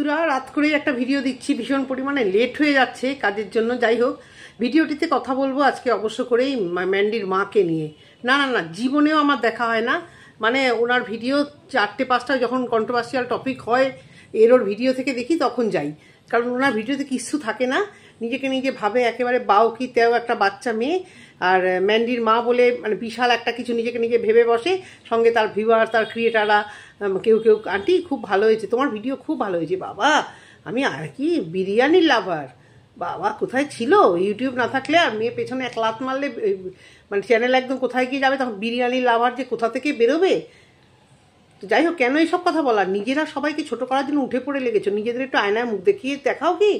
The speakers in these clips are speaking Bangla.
বন্ধুরা রাত করেই একটা ভিডিও দিচ্ছি, ভীষণ পরিমাণে লেট হয়ে যাচ্ছে কাজের জন্য। যাই হোক, ভিডিওটিতে কথা বলবো আজকে অবশ্য করেই ম্যান্ডির মাকে নিয়ে। না না না, জীবনেও আমার দেখা হয় না, মানে ওনার ভিডিও 4-5টা যখন কন্ট্রোভার্সিয়াল টপিক হয় ওর ভিডিও থেকে দেখি তখন যাই, কারণ ওনার ভিডিওতে কিছু থাকে না। নিজেকে নিজে ভাবে একেবারে বাউ কি তেও একটা বাচ্চা মেয়ে, আর ম্যান্ডির মা বলে মানে বিশাল একটা কিছু নিজেকে নিজে ভেবে বসে। সঙ্গে তার ভিউয়ার, তার ক্রিয়েটাররা কেউ কেউ আন্টি খুব ভালো হয়েছে, তোমার ভিডিও খুব ভালো হয়েছে। বাবা আমি আর কি বিরিয়ানির লাভার, বাবা কোথায় ছিল ইউটিউব না থাকলে, আর মেয়ে পেছনে এক লাত মারলে মানে চ্যানেল একদম কোথায় গিয়ে যাবে, তখন বিরিয়ানির লাভার যে কোথা থেকে বেরোবে। তো যাই হোক, কেন এইসব কথা বলা, নিজেরা সবাইকে ছোট করার জন্য উঠে পড়ে লেগেছো, নিজেদের একটু আয়নায় মুখ দেখিয়ে দেখাও কি।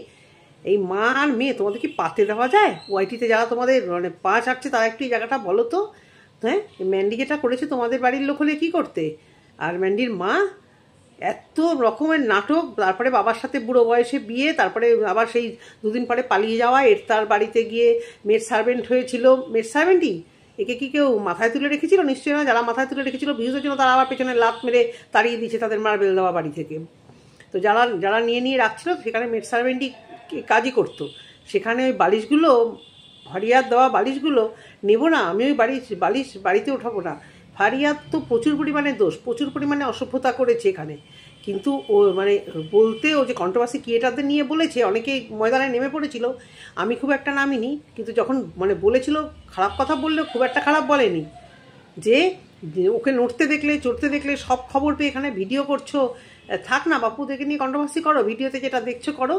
এই মা আর মেয়ে তোমাদের কি পাতে দেওয়া যায়? ওয়াইটিতে যারা তোমাদের মানে পা চাটছে তারা একটু এই জায়গাটা বলো তো। হ্যাঁ, ম্যান্ডি যেটা করেছে তোমাদের বাড়ির লোক হলে কী করতে? আর ম্যান্ডির মা এত রকমের নাটক, তারপরে বাবার সাথে বুড়ো বয়সে বিয়ে, তারপরে আবার সেই দুদিন পরে পালিয়ে যাওয়া, তার বাড়িতে গিয়ে মেড সার্ভেন্ট হয়েছিল। মেড সার্ভেন্টই একে কি কেউ মাথায় তুলে রেখেছিল? নিশ্চয়ই না। যারা মাথায় তুলে রেখেছিল ভিউজের জন্য, তারা আবার পেছনে লাত মেরে তাড়িয়ে দিয়েছে তাদের মার্বেল দেওয়া বাড়ি থেকে। তো যারা যারা নিয়ে নিয়ে রাখছিল সেখানে মেড সার্ভেন্টই কাজই করতো। সেখানে ওই বালিশগুলো, ফারিয়ার দেওয়া বালিশগুলো নেব না, আমি ওই বালিশ বাড়িতে উঠাবো না। ফারিয়ার তো প্রচুর পরিমাণে দোষ, প্রচুর পরিমাণে অসভ্যতা করেছে এখানে, কিন্তু ও মানে বলতে ও যে কন্ট্রোভার্সি ক্রিয়েটারদের নিয়ে বলেছে, অনেকেই ময়দানে নেমে পড়েছিল, আমি খুব একটা নামিনি, কিন্তু যখন মানে বলেছিল খারাপ কথা বললেও খুব একটা খারাপ বলেনি। যে ওকে নড়তে দেখলে, চড়তে দেখলে সব খবর পেয়ে এখানে ভিডিও করছো, থাক না বাপু, দেখে নিয়ে কন্ট্রোভার্সি করো, ভিডিওতে যেটা দেখছো করো।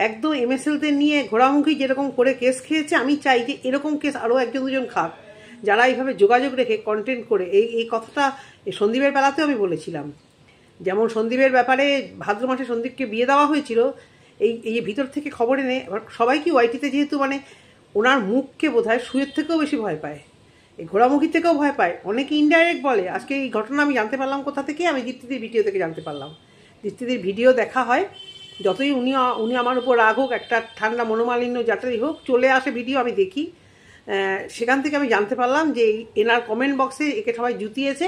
একদম এমএসএলদের নিয়ে ঘোরামুখী যেরকম করে কেস খেয়েছে, আমি চাই যে এরকম কেস আরও একজন দুজন খাক, যারা এইভাবে যোগাযোগ রেখে কন্টেন্ট করে। এই কথাটা সন্দীপের বেলাতেও আমি বলেছিলাম, যেমন সন্দীপের ব্যাপারে ভাদ্র মাসে সন্দীপকে বিয়ে দেওয়া হয়েছিল, এই ভিতর থেকে খবর এনে সবাই কি ওয়াইটিতে যেহেতু মানে ওনার মুখকে বোধহয় শুয়ের থেকেও বেশি ভয় পায়, এই ঘোরামুখী থেকেও ভয় পায়, অনেকে ইনডাইরেক্ট বলে। আজকে এই ঘটনা আমি জানতে পারলাম কোথা থেকে? আমি দীপ্তিদির ভিডিও থেকে জানতে পারলাম। দীপ্তিদির ভিডিও দেখা হয়, যতই উনি আমার উপর রাগ হোক, একটা ঠান্ডা মনোমালিন্য যাটাই হোক, চলে আসে ভিডিও, আমি দেখি। সেখান থেকে আমি জানতে পারলাম যে এনার কমেন্ট বক্সে একে সবাই জুতিয়েছে,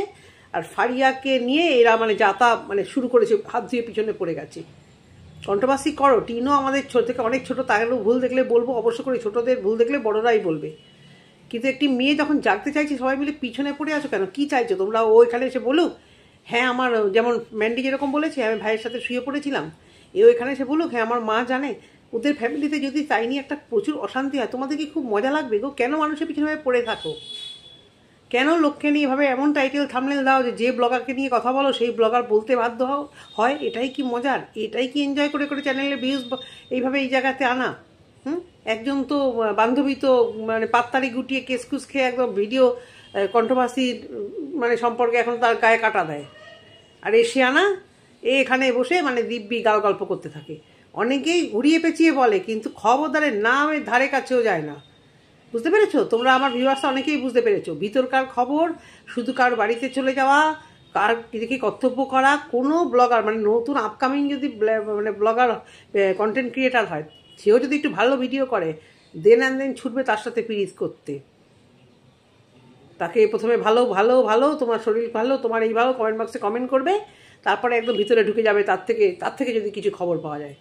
আর ফারিয়াকে নিয়ে এরা মানে যাতা মানে শুরু করেছে, হাত ধুয়ে পিছনে পড়ে গেছে। কন্ট্রোভার্সি করো, টিনও আমাদের ছোট থেকে অনেক ছোট, তাদেরও ভুল দেখলে বলবো, অবশ্য করে ছোটদের ভুল দেখলে বড়রাই বলবে। কিন্তু একটি মেয়ে যখন জাগতে চাইছে, সবাই মিলে পিছনে পড়ে আছো কেন? কি চাইছো তোমরা? ও এখানে এসে বলুক হ্যাঁ আমার, যেমন ম্যান্ডি যেরকম বলেছে আমি ভাইয়ের সাথে শুয়ে পড়েছিলাম, এও এখানে এসে বলুক হ্যাঁ আমার মা জানে। ওদের ফ্যামিলিতে যদি তাই নিয়ে একটা প্রচুর অশান্তি হয়, তোমাদের কি খুব মজা লাগবে গো? কেন মানুষের পিছনে পড়ে থাকো? কেন লোককে নিয়ে এভাবে এমন টাইটেল থাম্বনেল দাও যে ব্লগারকে নিয়ে কথা বলো সেই ব্লগার বলতে বাধ্য হয়? এটাই কি মজার? এটাই কি এনজয় করে করে চ্যানেলে ভিউজ এইভাবে এই জায়গাতে আনা? একজন তো বান্ধবী তো মানে পাত্তারি গুটিয়ে কেসকুস খেয়ে একদম ভিডিও কন্ট্রোভার্সি মানে সম্পর্কে এখন তার গায়ে কাটা দেয়, আর এশিয়ানা এখানে বসে মানে দিব্যি গাল গল্প করতে থাকে। অনেকেই ঘুরিয়ে পেঁচিয়ে বলে, কিন্তু খবরদারের নামের ধারে কাছেও যায় না। বুঝতে পেরেছো তোমরা? আমার ভিউয়ার্সরা অনেকেই বুঝতে পেরেছো। ভিতরকার খবর, শুধু কার বাড়িতে চলে যাওয়া, কার দিকে কর্তব্য করা, কোনো ব্লগার মানে নতুন আপকামিং যদি মানে ব্লগার কন্টেন্ট ক্রিয়েটার হয়, সেও যদি একটু ভালো ভিডিও করে, দেন অ্যান্ড দেন ছুটবে তার সাথে পিরিজ করতে। তাকে প্রথমে ভালো ভালো ভালো, তোমার শরীর ভালো, তোমার এই ভালো, কমেন্ট বক্সে কমেন্ট করবে, তারপরে একদম ভিতরে ঢুকে যাবে তার থেকে যদি কিছু খবর পাওয়া যায়।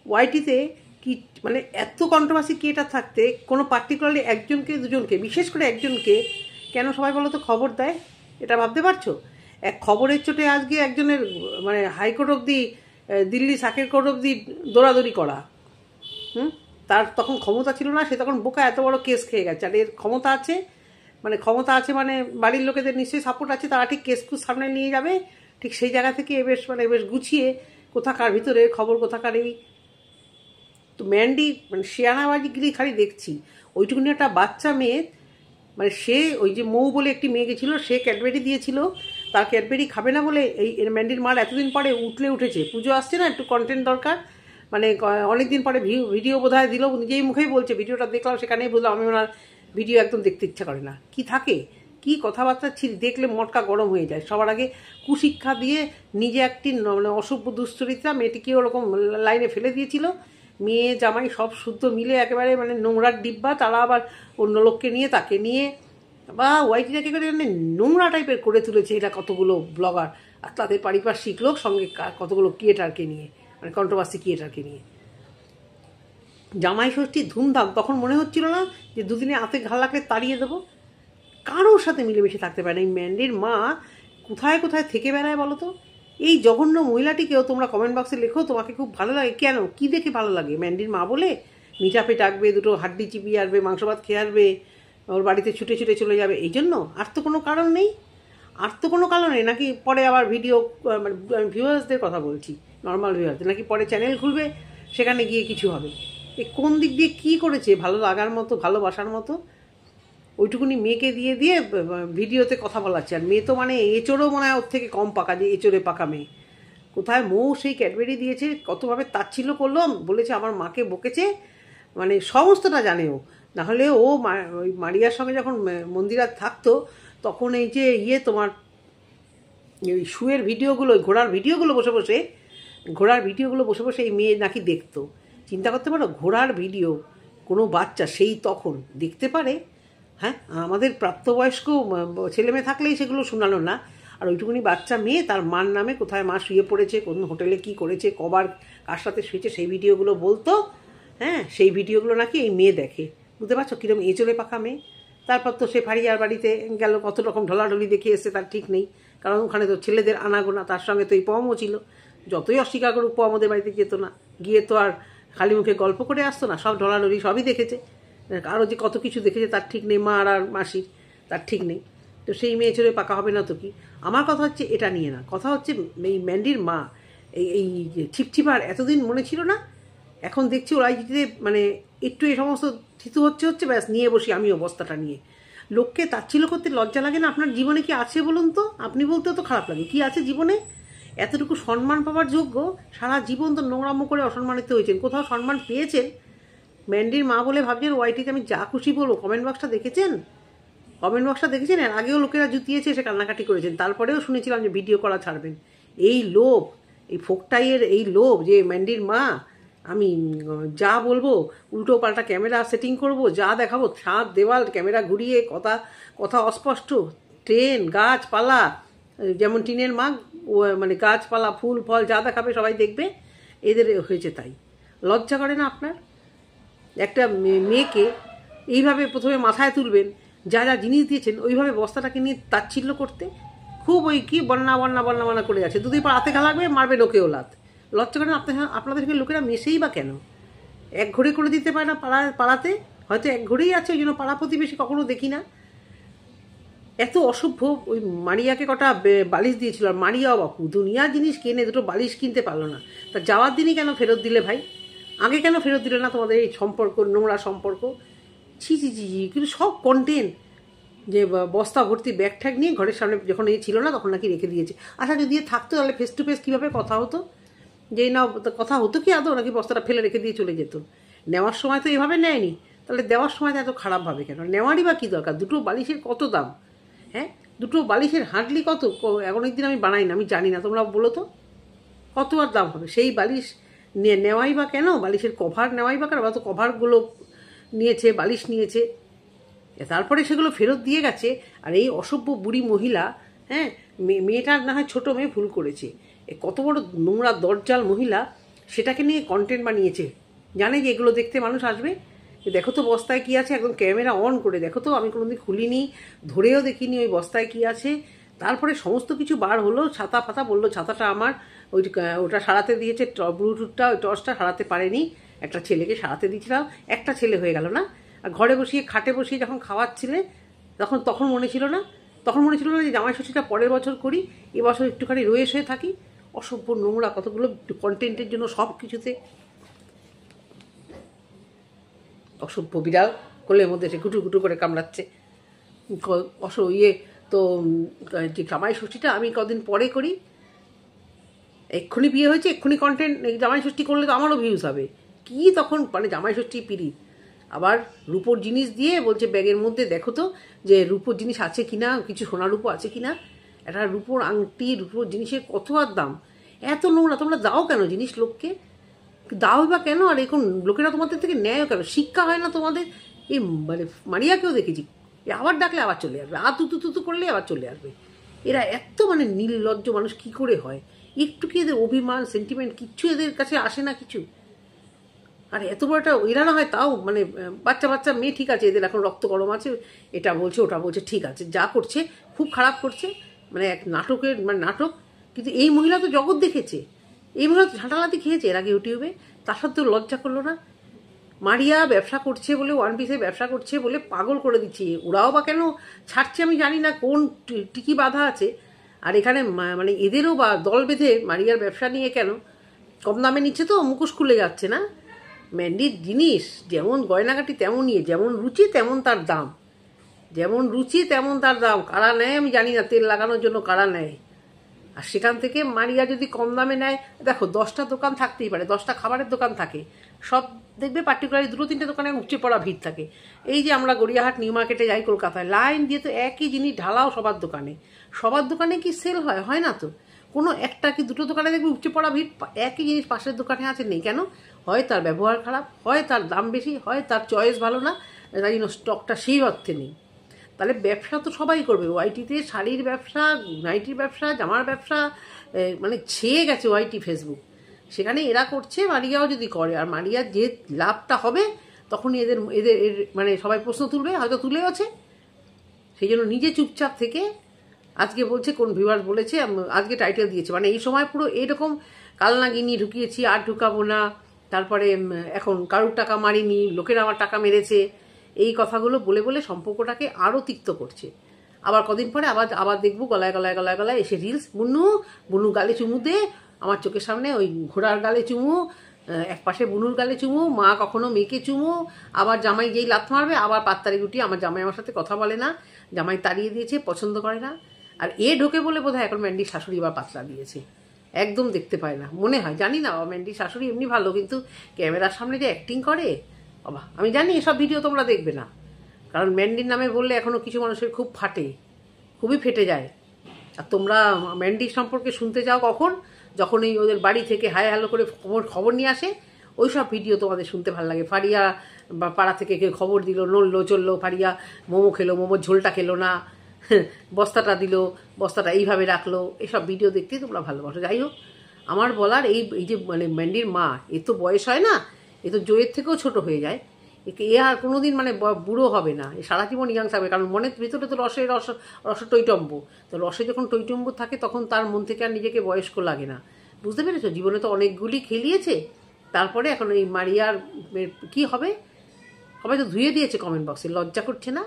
ওয়াইটিতে কি মানে এত কন্ট্রোভার্সি ক্রিয়েটার থাকতে কোনো পার্টিকুলারলি একজনকে দুজনকে, বিশেষ করে একজনকে কেন সবাই বলো তো খবর দেয়? এটা ভাবতে পারছো? এক খবরের চোটে আজকে একজনের মানে হাইকোর্ট অবধি, দিল্লি সার্কিট কোর্ট অবধি দৌড়াদৌড়ি করা। তার তখন ক্ষমতা ছিল না, সে তখন বোকা এত বড় কেস খেয়ে গেছে। আর এর ক্ষমতা আছে মানে বাড়ির লোকেদের নিশ্চয়ই সাপোর্ট আছে, তারা ঠিক কেসকু সামনে নিয়ে যাবে। ঠিক সেই জায়গা থেকে বেশ গুছিয়ে কোথাকার ভিতরে খবর, কোথাকার এই। তো ম্যান্ডি মানে শিয়ানাবাজিগিরি খালি দেখছি। ওইটুকুনি একটা বাচ্চা মেয়ে, মানে সে ওই যে মৌ বলে একটি মেয়ে গেছিলো, সে ক্যাডবেরি দিয়েছিল, তার ক্যাডবেরি খাবে না বলে এই ম্যান্ডির মার এতদিন পরে উঠেছে। পুজো আসছে না, একটু কন্টেন্ট দরকার, মানে অনেকদিন পরে ভিডিও বোধহয় দিল, নিজেই মুখেই বলছে। ভিডিওটা দেখলাম, সেখানেই বুঝলাম আমি ওনার ভিডিও একদম দেখতে ইচ্ছা করে না। কি থাকে, কি কথাবার্তা দেখলে মটকা গরম হয়ে যায়। সবার আগে কুশিক্ষা দিয়ে নিজে একটি মানে অসভ্য দুশ্চরিত্রা মেয়েটিকে ওরকম লাইনে ফেলে দিয়েছিল। মেয়ে জামাই সব শুদ্ধ মিলে একেবারে মানে নোংরার ডিব্বা, তারা আবার অন্য লোককে নিয়ে, তাকে নিয়ে বা ওয়াইটিটাকে করে মানে নোংরা টাইপের করে তুলেছে এটা কতগুলো ব্লগার, আর তাদের পারিপার্শ্বিক লোক সঙ্গে কতগুলো ক্রিয়েটারকে নিয়ে। মানে কন্ট্রোভার্সি ক্রিয়েটারকে নিয়ে। জামাই ষষ্ঠী ধুমধাম, তখন মনে হচ্ছিল না যে দুদিনে হাতে ঘা লাগলে তাড়িয়ে দেবো? কারোর সাথে মিলেমিশে থাকতে পারে না। এই ম্যান্ডির মা কোথায় কোথায় থেকে বেড়ায় বলো তো? এই জঘন্য মহিলাটিকেও তোমরা কমেন্ট বক্সে লেখো তোমাকে খুব ভালো লাগে। কেন, কি দেখে ভালো লাগে? ম্যান্ডির মা বলে মিঠাপে ডাকবে, দুটো হাড্ডি চিবিয়ে আসবে, মাংস ভাত খেয়ে আসবে, ওর বাড়িতে ছুটে ছুটে চলে যাবে, এই জন্য? আর তো কোনো কারণ নেই, আর তো কোনো কারণ নেই। নাকি পরে আবার ভিডিও, মানে ভিউয়ার্সদের কথা বলছি, নর্মাল ভিউয়ার্সদের, নাকি পরে চ্যানেল খুলবে, সেখানে গিয়ে কিছু হবে? এ কোন দিক দিয়ে কী করেছে ভালো লাগার মতো, ভালোবাসার মতো? ওইটুকুনি মেয়েকে দিয়ে দিয়ে ভিডিওতে কথা বলাচ্ছে। আর মেয়ে তো মানে এঁচোড়ও মনে হয় ওর থেকে কম পাকা, যে এঁচোড়ে পাকা মেয়ে। কোথায় মৌ সেই ক্যাডবেরি দিয়েছে, কতভাবে তাচ্ছিল্য করলো, বলেছে আমার মাকে বকেছে, মানে সমস্তটা জানে ও। নাহলে ও ওই মারিয়ার সঙ্গে যখন মন্দিরা থাকতো, তখন এই যে তোমার ওই শুয়ের ভিডিওগুলো, ঘোড়ার ভিডিওগুলো বসে বসে এই মেয়ে নাকি দেখতো। চিন্তা করতে পারো, ঘোড়ার ভিডিও কোনো বাচ্চা সেই তখন দেখতে পারে? হ্যাঁ, আমাদের প্রাপ্তবয়স্ক ছেলেমেয়ে থাকলেই সেগুলো শোনানো না। আর ওইটুকুনি বাচ্চা মেয়ে, তার মার নামে কোথায় মা শুয়ে পড়েছে, কোন হোটেলে কি করেছে, কবার কার সাথে শুয়েছে, সেই ভিডিওগুলো বলতো। হ্যাঁ, সেই ভিডিওগুলো নাকি এই মেয়ে দেখে। বুঝতে পারছো কীরকম এঁচড়ে পাকা মেয়ে? তারপর তো সে ফারিয়ার বাড়িতে গেল, কত রকম ঢলাঢলি দেখে এসে তার ঠিক নেই। কারণ ওখানে তো ছেলেদের আনাগোনা, তার সঙ্গে তো এই পমও ছিল। যতই অস্বীকার করুক, পম আমাদের বাড়িতে যেত না, গিয়ে তো আর খালি মুখে গল্প করে আসতো না, সব ঢলাঢলি সবই দেখেছে। আরও যে কত কিছু দেখেছে তার ঠিক নেই, মা আর মাসির তার ঠিক নেই। তো সেই মেয়ে ছেড়ে পাকা হবে না তো কি? আমার কথা হচ্ছে এটা নিয়ে না, কথা হচ্ছে এই ম্যান্ডির মা, এই ঠিকঠিপার এতদিন মনে ছিল না, এখন দেখছি ওরা জিতে মানে একটু এই সমস্ত থিতু হচ্ছে ব্যাস নিয়ে বসি আমি অবস্থাটা নিয়ে। লোককে তাচ্ছিল্য করতে লজ্জা লাগে না? আপনার জীবনে কি আছে বলুন তো? আপনি বলতেও তো খারাপ লাগে। কি আছে জীবনে? এতটুকু সম্মান পাওয়ার যোগ্য? সারা জীবন তো নোংরামো করে অসম্মানিত হয়েছেন, কোথাও সম্মান পেয়েছেন? ম্যান্ডির মা বলে ভাবছেন ওয়াইটিতে আমি যা খুশি বলবো। কমেন্ট বক্সটা দেখেছেন? এর আগেও লোকেরা জুতিয়েছে, এসে কান্নাকাটি করেছেন, তারপরেও শুনেছিলাম যে ভিডিও করা ছাড়বেন। এই লোভ, এই ফোকটাইয়ের এই লোভ, যে ম্যান্ডির মা আমি যা বলবো উল্টো পাল্টা ক্যামেরা সেটিং করব, যা দেখাবো ছাদ দেওয়াল ক্যামেরা ঘুরিয়ে, কথা অস্পষ্ট, ট্রেন গাছপালা, যেমন টিনের মাগ, মানে গাছপালা ফুল ফল যা দেখাবে সবাই দেখবে, এদের হয়েছে তাই। লজ্জা করে না আপনার? একটা মেয়েকে এইভাবে প্রথমে মাথায় তুলবেন, যা যা জিনিস দিয়েছেন ওইভাবে বস্তাটাকে নিয়ে তাচ্ছিল্য করতে, খুব ওই কি বন্যা করে যাচ্ছে। দুদিন পর হাতে ঘা লাগবে, মারবে লোকেও লাত। লজ্জা করেন আপনাদের সঙ্গে লোকেরা মেশেই বা কেন? এক ঘড়ি করে দিতে পারে না পাড়াতে? হয়তো এক ঘড়িই আছে, ওই জন্য পাড়া প্রতিবেশী কখনো দেখি না। এত অসভ্য। ওই মারিয়াকে কটা বালিশ দিয়েছিল, আর মারিয়াও বাপু দুনিয়ার জিনিস কিনে দুটো বালিশ কিনতে পারলো না। তা যাওয়ার দিনই কেন ফেরত দিলে ভাই? আগে কেন ফেরত দিলে না? তোমাদের এই সম্পর্ক, নোংরা সম্পর্ক, ছি। কিন্তু সব কন্টেন্ট, যে বস্তা ভর্তি ব্যাগ ঠ্যাগ নিয়ে ঘরের সামনে যখন এই ছিল না তখন নাকি রেখে দিয়েছে। আচ্ছা, যদি থাকতো তাহলে ফেস টু ফেস কীভাবে কথা হতো? যেই না কথা হতো কি আদৌ, নাকি বস্তাটা ফেলে রেখে দিয়ে চলে যেত? নেওয়ার সময় তো এভাবে নেয়নি, তাহলে দেওয়ার সময় তো এত খারাপভাবে কেন? নেওয়ারই বা কী দরকার? দুটো বালিশের কত দাম? হ্যাঁ, দুটো বালিশের হার্ডলি কত? অনেকদিন আমি বানাই না, আমি জানি না, তোমরা বলো তো কত আর দাম হবে? সেই বালিশ নেওয়াই বা কেন? বালিশের কভার নেওয়াই বা কেন? বা তো কভারগুলো নিয়েছে, বালিশ নিয়েছে, তারপরে সেগুলো ফেরত দিয়ে গেছে। আর এই অসভ্য বুড়ি মহিলা, হ্যাঁ, মেয়েটার না হয় ছোটো মেয়ে ভুল করেছে, কত বড় নোংরা দরজাল মহিলা, সেটাকে নিয়ে কন্টেন্ট বানিয়েছে। জানে যে এগুলো দেখতে মানুষ আসবে। দেখো তো বস্তায় কী আছে, একদম ক্যামেরা অন করে দেখো তো, আমি কোনোদিন খুলিনি, ধরেও দেখিনি ওই বস্তায় কী আছে। তারপরে সমস্ত কিছু বার হলো, ছাতা ফাতা বললো ছাতাটা আমার, ওটা সারাতে দিয়েছে, ব্লুটুথটা ওই টর্চটা সারাতে পারেনি, একটা ছেলেকে সারাতে দিয়েছিলাম, একটা ছেলে হয়ে গেল না। আর ঘরে বসিয়ে খাটে বসিয়ে যখন খাওয়াচ্ছিলে তখন মনে ছিল না যে জামাই ষষ্ঠীটা পরের বছর করি, এবছর একটুখানি রয়েস হয়ে থাকি। অসভ্য নোংরা কতগুলো কন্টেন্টের জন্য সব কিছুতে অসভ্য বিড়াল কোলের মধ্যে সে গুটু করে কামড়াচ্ছে। তো যে জামাই ষষ্ঠীটা আমি কদিন পরে করি, এক্ষুনি বিয়ে হয়েছে, এক্ষুনি কন্টেন্ট জামাই ষষ্ঠী করলে তো আমারও ভিউজ হবে। কি তখন মানে জামাই ষষ্ঠী পিড়ি, আবার রূপোর জিনিস দিয়ে বলছে ব্যাগের মধ্যে দেখো তো যে রূপোর জিনিস আছে কিনা, কিছু সোনা রূপো আছে কিনা। একটা রূপোর আংটি, রূপোর জিনিসের কত আর দাম। এত নোংরা তোমরা দাও কেন জিনিস লোককে? দাও বা কেন? আর এখন লোকেরা তোমাদের থেকে নেয়ও কেন? শিক্ষা হয় না তোমাদের? এই মানে মারিয়াকেও দেখেছি, আবার ডাকলে আবার চলে আসবে, তুতু করলে আবার চলে আসবে। এরা এত মানে নির্লজ্জ মানুষ কি করে হয়? একটু কি এদের অভিমান সেন্টিমেন্ট কিচ্ছু এদের কাছে আসে না কিছু? আর এত বড়টা এরা না হয় তাও মানে বাচ্চা বাচ্চা মেয়ে ঠিক আছে, এদের এখন রক্ত গরম আছে, এটা বলছে ওটা বলছে, ঠিক আছে, যা করছে খুব খারাপ করছে, মানে এক নাটকের মানে নাটক। কিন্তু এই মহিলা তো জগৎ দেখেছে, এই মহিলা তো ঝাঁটালাতি খেয়েছে এর আগে ইউটিউবে, তার সত্ত্বেও লজ্জা করলো না। মারিয়া ব্যবসা করছে বলে, ওয়ান পিসে ব্যবসা করছে বলে পাগল করে দিচ্ছে, ওরাও বা কেন ছাড়ছে আমি জানি না, কোন টিকি বাধা আছে। আর এখানে মানে এদেরও বা দল বেঁধে মারিয়ার ব্যবসা নিয়ে কেন কম দামে নিচ্ছে, তো মুখোশ খুলে যাচ্ছে না। ম্যান্ডির জিনিস যেমন গয়নাগাটি তেমনই, যেমন রুচি তেমন তার দাম, যেমন রুচি তেমন তার দাম। কারা নেয় আমি জানি না, তেল লাগানোর জন্য কারা নেয়। আর সেখান থেকে মারিয়া যদি কম দামে নেয়, দেখো 10টা দোকান থাকতেই পারে, 10টা খাবারের দোকান থাকে, সব দেখবে পার্টিকুলারলি 2-3টে দোকানে উপচে পড়া ভিড় থাকে। এই যে আমরা গড়িয়াহাট নিউ মার্কেটে যাই কলকাতায়, লাইন দিয়ে তো একই জিনিস ঢালাও সবার দোকানে। সবার দোকানে কি সেল হয়? হয় না তো। কোনো একটা কি দুটো দোকানে দেখবে উপচে পড়া ভিড়, একই জিনিস পাশের দোকানে আছে নেই কেন? হয় তার ব্যবহার খারাপ, হয় তার দাম বেশি, হয় তার চয়েস ভালো না, তাই জন্য স্টকটা সেই অর্থে নেই। তাহলে ব্যবসা তো সবাই করবে। ওয়াইটিতে শাড়ির ব্যবসা, নাইটির ব্যবসা, জামার ব্যবসা, মানে ছেয়ে গেছে ওয়াইটি ফেসবুক, সেখানে এরা করছে, মারিয়াও যদি করে। আর মারিয়ার যে লাভটা হবে তখনই এদের এদের মানে সবাই প্রশ্ন তুলবে, হয়তো তুলে আছে। সেই জন্য নিজে চুপচাপ থেকে আজকে বলছে, কোন ভিউয়ার্স বলেছে, আজকে টাইটেল দিয়েছে, মানে এই সময় পুরো এরকম কালনাগিনি ঢুকিয়েছি আর ঢুকাবো না, তারপরে এখন কারুর টাকা মারিনি, লোকেরা আমার টাকা মেরেছে, এই কথাগুলো বলে বলে সম্পর্কটাকে আরও তিক্ত করছে। আবার কদিন পরে আবার আবার দেখবো গলায় গলায় গলায় গলায় এসে রিলস, বুনু গালে চুমু দে, আমার চোখের সামনে ওই ঘোড়ার গালে চুমু, এক পাশে বুনুর গালে চুমু, মা কখনো মেয়েকে চুমু, আবার জামাই যেই লাথ মারবে আবার পাত্তারি গুটি, আমার জামাই আমার সাথে কথা বলে না, জামাই তাড়িয়ে দিয়েছে, পছন্দ করে না। আর এ ঢোকে বলে বোধহয় এখন ম্যান্ডির শাশুড়ি আবার পাতলা দিয়েছে, একদম দেখতে পায় না মনে হয়, জানি না। ম্যান্ডির শাশুড়ি এমনি ভালো, কিন্তু ক্যামেরার সামনে যে অ্যাক্টিং করে বাবা, আমি জানি এসব ভিডিও তোমরা দেখবে না, কারণ ম্যান্ডির নামে বললে এখনও কিছু মানুষের খুব ফাটে, খুবই ফেটে যায়। আর তোমরা ম্যান্ডির সম্পর্কে শুনতে চাও কখন? যখন এই ওদের বাড়ি থেকে হাই হ্যালো করে খবর নিয়ে আসে, ওই সব ভিডিও তোমাদের শুনতে ভালো লাগে। ফারিয়া বা পাড়া থেকে কেউ খবর দিল, নড়লো চললো, ফারিয়া মোমো খেলো, মোমোর ঝোলটা খেলো না, বস্তাটা দিল, বস্তাটা এইভাবে রাখলো, এসব ভিডিও দেখতেই তোমরা ভালোবাসো। যাই হোক, আমার বলার এই যে মানে ম্যান্ডির মা, এ তো বয়স হয় না, এ তো জয়ের থেকেও ছোট হয়ে যায়, এ আর কোনোদিন মানে বুড়ো হবে না, এ সারা জীবন ইয়াং থাকবে। কারণ মনের ভিতরে তো রস টৈটম্ব, তো রসে যখন টৈটম্ব থাকে তখন তার মন থেকে আর নিজেকে বয়স্ক লাগে না। বুঝতে পেরেছো? জীবনে তো অনেকগুলি খেলিয়েছে, তারপরে এখন এই মারিয়ার কি হবে সবাই তো ধুয়ে দিয়েছে কমেন্ট বক্সে, লজ্জা করছে না?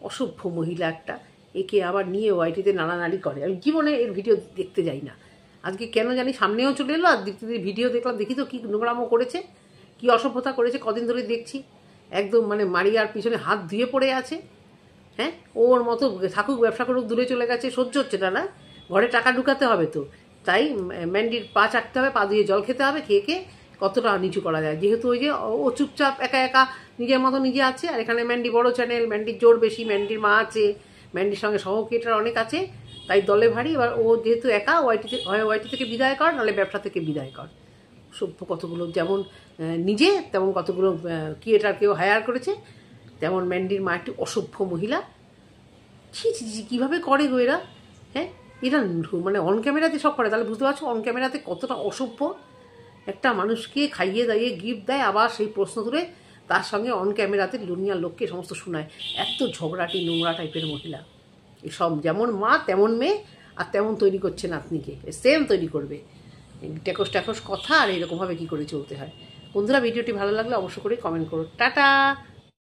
অসভ্য মহিলা একটা, একে আবার নিয়ে ওয়াইটিতে নাড়ানাড়ি করে। আমি জীবনে এর ভিডিও দেখতে যাই না, আজকে কেন জানি সামনেও চলে এলো, আর দীপ্তিদির ভিডিও দেখলাম, দেখি তো কি নোংরামো করেছে, কি অসভ্যতা করেছে, কদিন ধরে দেখছি একদম মানে মারিয়ার পিছনে হাত ধুয়ে পড়ে আছে। হ্যাঁ, ওর মতো থাকুক, ব্যবসা করুক, দূরে চলে গেছে, সহ্য হচ্ছে না, ঘরে টাকা ঢুকাতে হবে তো, তাই ম্যান্ডির পা চাটতে হবে, পা দিয়ে জল খেতে হবে, খেয়ে কতটা নিচু করা যায়। যেহেতু ওই যে ও চুপচাপ একা একা নিজের মতো নিজে আছে, আর এখানে ম্যান্ডি বড় চ্যানেল, ম্যান্ডির জোর বেশি, ম্যান্ডির মা আছে, ম্যান্ডির সঙ্গে সহক্রিয়েটার অনেক আছে, তাই দলে ভারী। এবার ও যেহেতু একা, ওয়াইটি থেকে বিদায় কর, নাহলে ব্যবসা থেকে বিদায় কর। সভ্য কতগুলো, যেমন নিজে তেমন কতগুলো ক্রিয়েটারকেও হায়ার করেছে, তেমন ম্যান্ডির মা একটি অসভ্য মহিলা। ছি ছি ছি, কীভাবে করে গো এরা? হ্যাঁ, এরা মানে অন ক্যামেরাতে সব করে, তাহলে বুঝতে পারছো অন ক্যামেরাতে কতটা অসভ্য। একটা মানুষকে খাইয়ে দাইয়ে গিফট দেয়, আবার সেই প্রশ্ন তুলে তার সঙ্গে অন ক্যামেরাতে দুনিয়ার লোককে সমস্ত শোনায়। এত ঝগড়াটি নোংরা টাইপের মহিলা, এসব যেমন মা তেমন মেয়ে, আর তেমন তৈরি করছে নাতনিকে, সেম তৈরি করবে। ট্যাকস ট্যাকস কথা, আর এরকমভাবে কী করে চলতে হয়। বন্ধুরা, ভিডিওটি ভালো লাগলে অবশ্য করে কমেন্ট করো। টাটা।